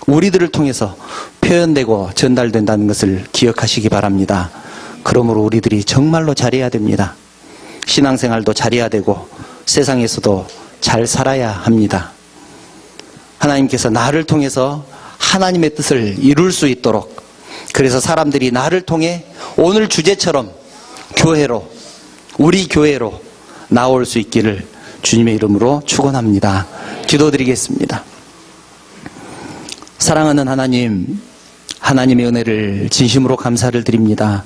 우리들을 통해서 표현되고 전달된다는 것을 기억하시기 바랍니다. 그러므로 우리들이 정말로 잘해야 됩니다. 신앙생활도 잘해야 되고 세상에서도 잘 살아야 합니다. 하나님께서 나를 통해서 하나님의 뜻을 이룰 수 있도록, 그래서 사람들이 나를 통해 오늘 주제처럼 교회로, 우리 교회로 나올 수 있기를 주님의 이름으로 축원합니다. 기도드리겠습니다. 사랑하는 하나님, 하나님의 은혜를 진심으로 감사를 드립니다.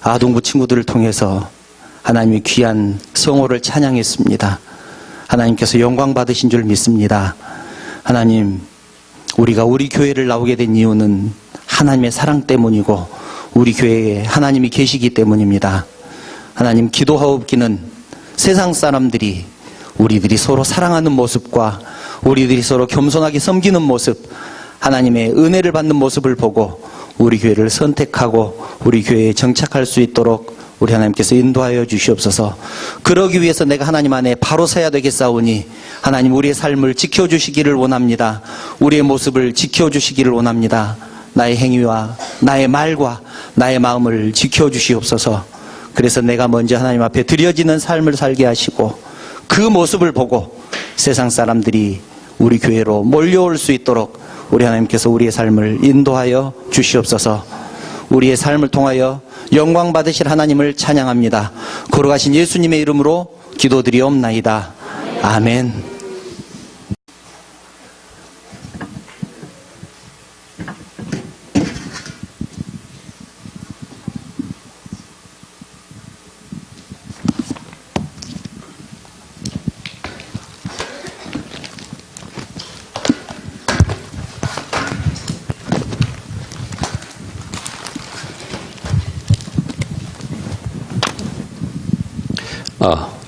아동부 친구들을 통해서 하나님의 귀한 성호를 찬양했습니다. 하나님께서 영광 받으신 줄 믿습니다. 하나님, 우리가 우리 교회를 나오게 된 이유는 하나님의 사랑 때문이고 우리 교회에 하나님이 계시기 때문입니다. 하나님, 기도하옵기는 세상 사람들이 우리들이 서로 사랑하는 모습과 우리들이 서로 겸손하게 섬기는 모습, 하나님의 은혜를 받는 모습을 보고 우리 교회를 선택하고 우리 교회에 정착할 수 있도록 우리 하나님께서 인도하여 주시옵소서. 그러기 위해서 내가 하나님 안에 바로 서야 되겠사오니 하나님, 우리의 삶을 지켜주시기를 원합니다. 우리의 모습을 지켜주시기를 원합니다. 나의 행위와 나의 말과 나의 마음을 지켜주시옵소서. 그래서 내가 먼저 하나님 앞에 드려지는 삶을 살게 하시고 그 모습을 보고 세상 사람들이 우리 교회로 몰려올 수 있도록 우리 하나님께서 우리의 삶을 인도하여 주시옵소서. 우리의 삶을 통하여 영광 받으실 하나님을 찬양합니다. 걸어가신 예수님의 이름으로 기도드리옵나이다. 아멘.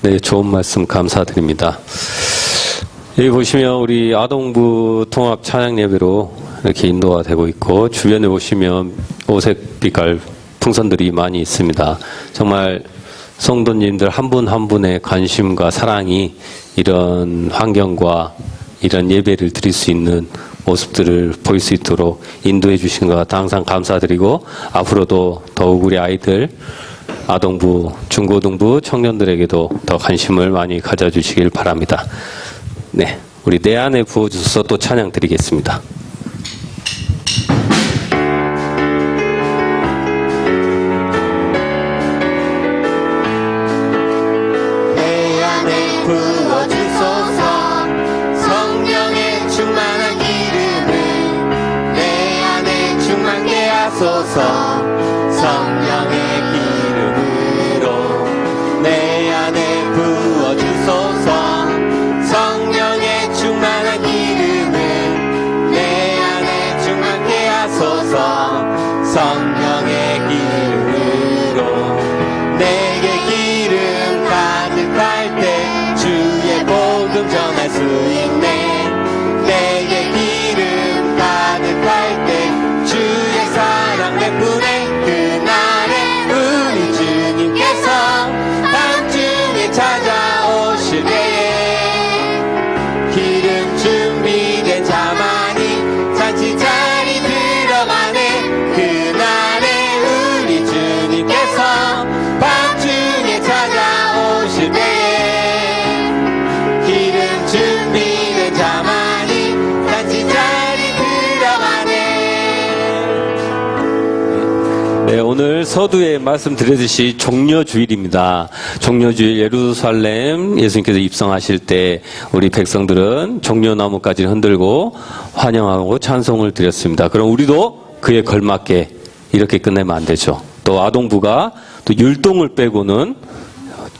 네, 좋은 말씀 감사드립니다. 여기 보시면 우리 아동부 통합 찬양 예배로 이렇게 인도가 되고 있고, 주변에 보시면 오색 빛깔 풍선들이 많이 있습니다. 정말 성도님들 한 분 한 분의 관심과 사랑이 이런 환경과 이런 예배를 드릴 수 있는 모습들을 보일 수 있도록 인도해 주신 것 항상 감사드리고, 앞으로도 더욱 우리 아이들, 아동부, 중고등부 청년들에게도 더 관심을 많이 가져주시길 바랍니다. 네, 우리 내 안에 부어주셔서 또 찬양 드리겠습니다. 내 안에 부어주소서. 성령의 충만한 기름을 내 안에 충만케 하소서. 성령의 내 안에 부어주소서. 성령의 충만한 기름을 내 안에 충만케 하소서. 성령의 기름으로 내게 기름 가득할 때 주의 복음 전할 수 있네. 내게 기름 가득할 때 주의 사랑 베푸네. 그날에 우리 주님께서 찾아오실 때에 기름 준비된 자만이 잔치 자리 들어가네. 그날에 오늘 서두에 말씀드렸듯이 종려주일입니다. 종려주일 예루살렘 예수님께서 입성하실 때 우리 백성들은 종려나무까지 흔들고 환영하고 찬송을 드렸습니다. 그럼 우리도 그에 걸맞게 이렇게 끝내면 안 되죠. 또 아동부가 또 율동을 빼고는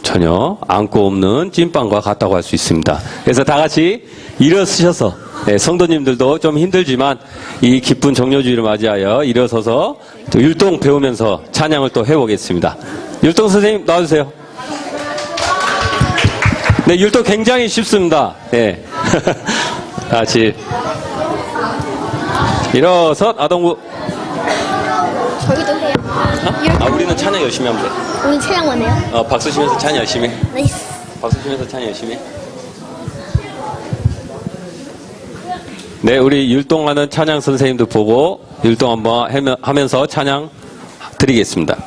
전혀 안고 없는 찐빵과 같다고 할 수 있습니다. 그래서 다 같이 일어서셔서 성도님들도 좀 힘들지만 이 기쁜 종려주의를 맞이하여 일어서서 또 율동 배우면서 찬양을 또 해보겠습니다. 율동 선생님 나와주세요. 네, 율동 굉장히 쉽습니다. 네. 같이 일어서 아동부. 저희도 해요. 우리는 찬양 열심히 하면 돼. 우리 찬양만 해요? 박수 치면서 찬양 열심히 해. 나이스. 박수 치면서 찬양 열심히 해. 네, 우리 율동하는 찬양 선생님도 보고 율동 한번 하면서 찬양 드리겠습니다.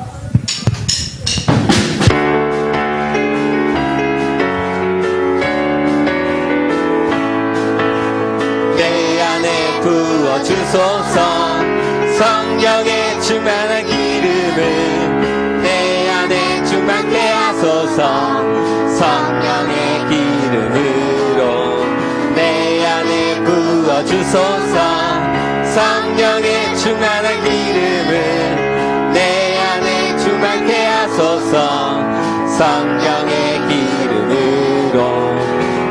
내 안에 부어주소서 성령의 충만한 기름을 내 안에 충만케 하소서 성령의 기름으로 내 안에 부어주소서 성령의 충만한 기름을 내 안에 충만케 하소서 성령의 기름으로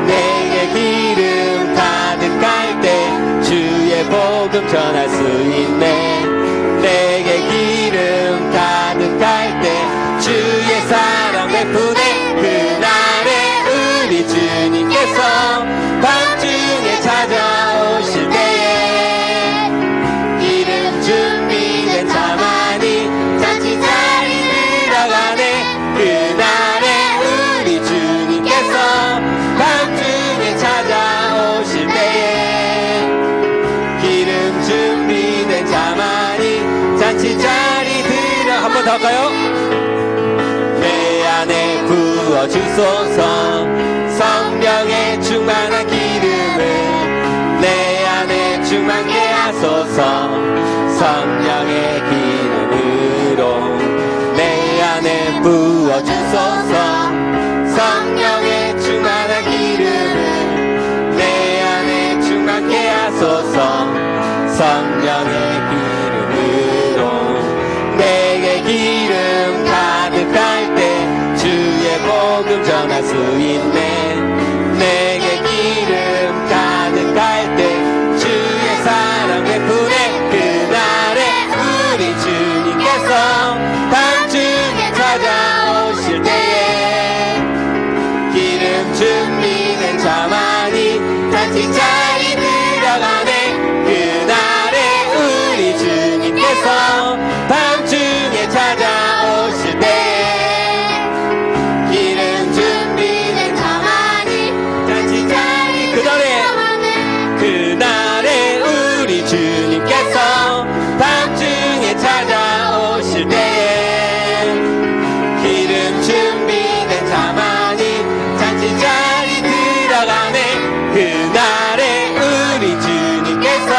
내게 기름 가득할 때 주의 복음 전할 수 있네 내게 기름 가득할 때 주의 사랑 베푸네 그날에 우리 주님께서 밤중에 찾아오실 때에 기름 준비된 자만이 잔치 자리 들어가네 그날에 우리 주님께서 밤중에 찾아오실 때에 기름 준비된 자만이 잔치 자리 들어 한 번 더 할까요? 내 안에 부어주소서 성령의 충만한 기름을 내 안에 충만케 하소서 성령의 기름으로 내 안에 부어주소서 성령의 충만한 기름을 내 안에 충만케 하소서 성령의 기름으로 내게 기름 가득할 때 주의 복음 전할 수 있네 내게 기름 가득할 때 주의 사랑 베푸네 그날에 우리 주님께서 밤중에 찾아오실 때에 기름 준비된 자만이 잔치 자리 들어가네 그날에 우리 주님께서 밤중에 찾아오실 때에 기름 준비된 자만이 잔치 자리 들어가네 그날에 우리 주님께서 밤중에 찾아오실 때에 기름 준비된 자만이 잔치 자리 들어가네 그날에 우리 주님께서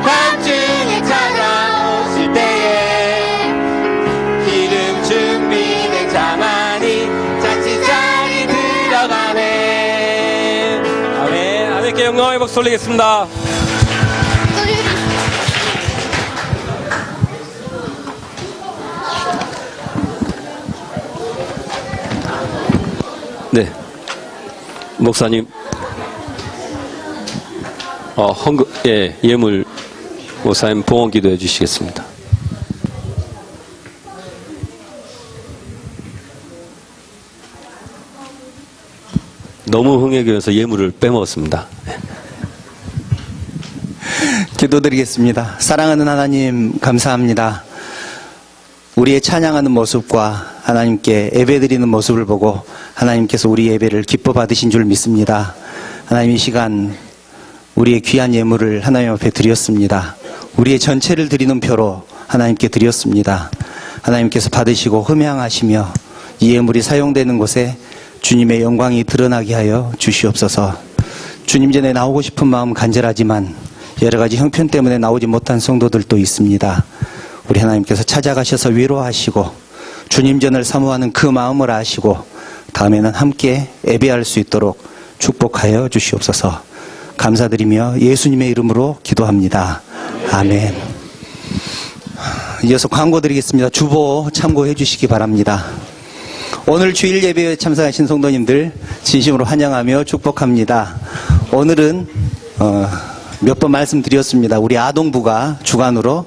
밤중에 찾아오실 때에 기름 준비된 자만이 잔치 자리 들어가네 아멘. 하나님께 영광의 박수 올리겠습니다. 네, 목사님, 예물 목사님 봉헌 기도해 주시겠습니다. 너무 흥해교여서 예물을 빼먹었습니다. 기도드리겠습니다. 사랑하는 하나님 감사합니다. 우리의 찬양하는 모습과 하나님께 예배드리는 모습을 보고 하나님께서 우리 예배를 기뻐 받으신 줄 믿습니다. 하나님 이 시간 우리의 귀한 예물을 하나님 앞에 드렸습니다. 우리의 전체를 드리는 표로 하나님께 드렸습니다. 하나님께서 받으시고 흠양하시며 이 예물이 사용되는 곳에 주님의 영광이 드러나게 하여 주시옵소서. 주님 전에 나오고 싶은 마음 간절하지만 여러 가지 형편 때문에 나오지 못한 성도들도 있습니다. 우리 하나님께서 찾아가셔서 위로하시고 주님 전을 사모하는 그 마음을 아시고 다음에는 함께 예배할 수 있도록 축복하여 주시옵소서. 감사드리며 예수님의 이름으로 기도합니다. 아멘. 이어서 광고 드리겠습니다. 주보 참고해 주시기 바랍니다. 오늘 주일 예배에 참석하신 성도님들 진심으로 환영하며 축복합니다. 오늘은 몇 번 말씀드렸습니다. 우리 아동부가 주관으로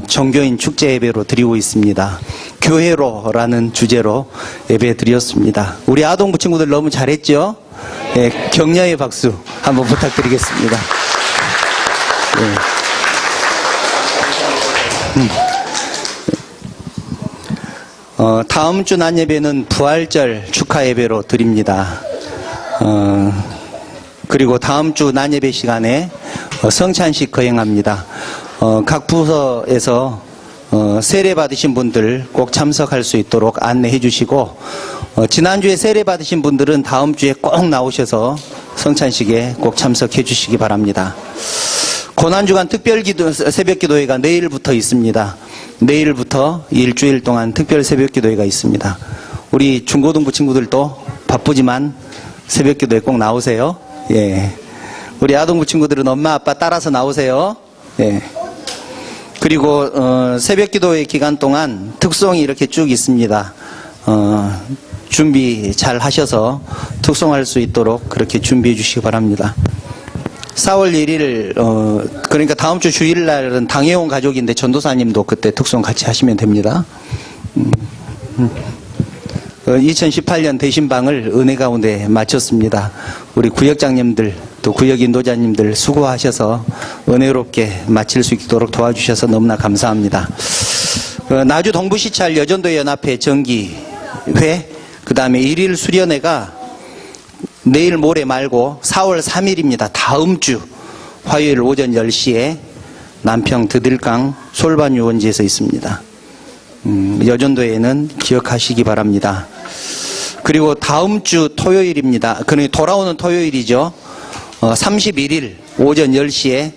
정교인 축제 예배로 드리고 있습니다. 교회로라는 주제로 예배 드렸습니다. 우리 아동부 친구들 너무 잘했죠? 네, 격려의 박수 한번 부탁드리겠습니다. 네. 다음 주 낮 예배는 부활절 축하 예배로 드립니다. 그리고 다음 주 낮 예배 시간에 성찬식 거행합니다. 각 부서에서 세례 받으신 분들 꼭 참석할 수 있도록 안내해 주시고 지난주에 세례 받으신 분들은 다음 주에 꼭 나오셔서 성찬식에 꼭 참석해 주시기 바랍니다. 고난주간 특별기도 새벽기도회가 내일부터 있습니다. 내일부터 일주일 동안 특별 새벽기도회가 있습니다. 우리 중고등부 친구들도 바쁘지만 새벽기도회 꼭 나오세요. 예. 우리 아동부 친구들은 엄마 아빠 따라서 나오세요. 예. 그리고 새벽기도회 기간 동안 특송이 이렇게 쭉 있습니다. 준비 잘 하셔서 특송할 수 있도록 그렇게 준비해 주시기 바랍니다. 4월 1일 그러니까 다음 주 주일날은 당해온 가족인데 전도사님도 그때 특송 같이 하시면 됩니다. 2018년 대신방을 은혜 가운데 마쳤습니다. 우리 구역장님들 또 구역 인도자님들 수고하셔서 은혜롭게 마칠 수 있도록 도와주셔서 너무나 감사합니다. 나주 동부시찰 여전도 연합회 정기회 그 다음에 1일 수련회가 내일 모레 말고 4월 3일입니다. 다음 주 화요일 오전 10시에 남평 드들강 솔반유원지에서 있습니다. 여전도에는 기억하시기 바랍니다. 그리고 다음 주 토요일입니다. 그러니까 돌아오는 토요일이죠. 31일 오전 10시에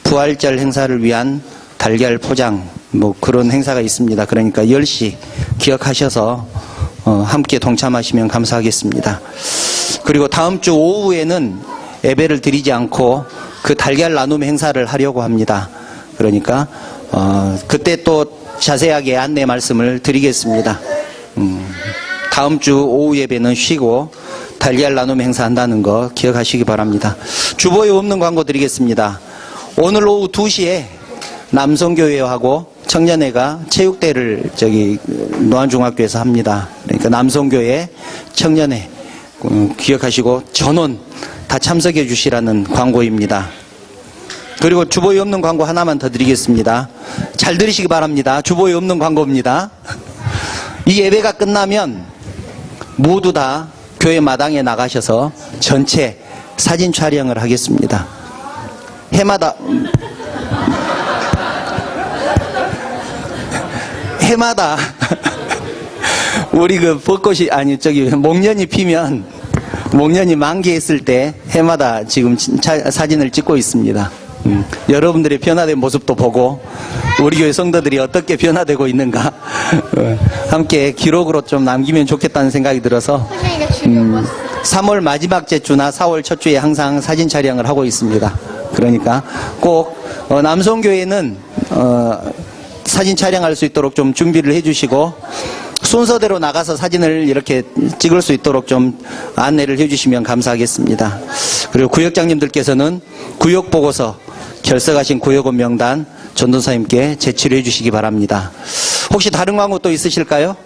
부활절 행사를 위한 달걀 포장 뭐 그런 행사가 있습니다. 그러니까 10시 기억하셔서 함께 동참하시면 감사하겠습니다. 그리고 다음 주 오후에는 예배를 드리지 않고 그 달걀 나눔 행사를 하려고 합니다. 그러니까 그때 또 자세하게 안내 말씀을 드리겠습니다. 다음 주 오후 예배는 쉬고 달걀 나눔 행사 한다는 거 기억하시기 바랍니다. 주보에 없는 광고 드리겠습니다. 오늘 오후 2시에 남성교회하고 청년회가 체육대를 노안중학교에서 합니다. 그러니까 남성교회 청년회 기억하시고 전원 다 참석해 주시라는 광고입니다. 그리고 주보에 없는 광고 하나만 더 드리겠습니다. 잘 들으시기 바랍니다. 주보에 없는 광고입니다. 이 예배가 끝나면 모두 다 교회 마당에 나가셔서 전체 사진 촬영을 하겠습니다. 해마다 우리 그 벚꽃이 목련이 피면 목련이 만개했을 때 해마다 지금 사진을 찍고 있습니다. 여러분들의 변화된 모습도 보고 우리 교회 성도들이 어떻게 변화되고 있는가 함께 기록으로 좀 남기면 좋겠다는 생각이 들어서 3월 마지막 주나 4월 첫 주에 항상 사진 촬영을 하고 있습니다. 그러니까 꼭 남성교회는 사진 촬영할 수 있도록 좀 준비를 해주시고 순서대로 나가서 사진을 이렇게 찍을 수 있도록 좀 안내를 해주시면 감사하겠습니다. 그리고 구역장님들께서는 구역보고서 결석하신 구역원 명단 전도사님께 제출을 해주시기 바랍니다. 혹시 다른 광고 또 있으실까요?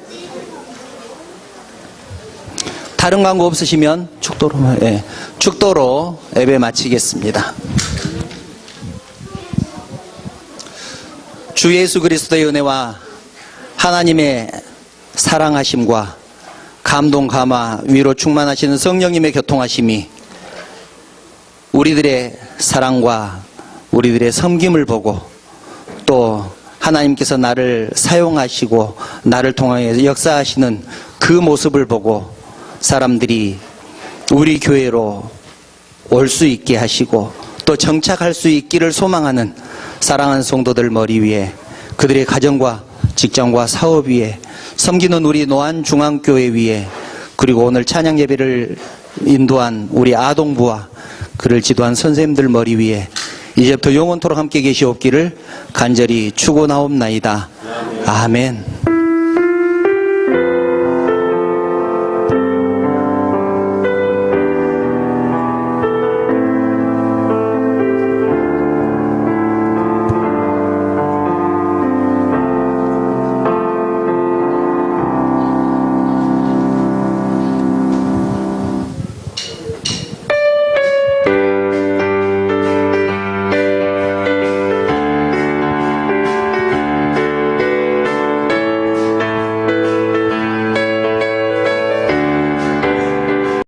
다른 광고 없으시면 축도로 예배 마치겠습니다. 주 예수 그리스도의 은혜와 하나님의 사랑하심과 감동 감화 위로 충만하시는 성령님의 교통하심이 우리들의 사랑과 우리들의 섬김을 보고 또 하나님께서 나를 사용하시고 나를 통하여 역사하시는 그 모습을 보고 사람들이 우리 교회로 올 수 있게 하시고 또 정착할 수 있기를 소망하는 사랑하는 성도들 머리 위에 그들의 가정과 직장과 사업 위에, 섬기는 우리 노안중앙교회 위에, 그리고 오늘 찬양 예배를 인도한 우리 아동부와 그를 지도한 선생님들 머리 위에 이제부터 영원토록 함께 계시옵기를 간절히 축원하옵나이다. 아멘.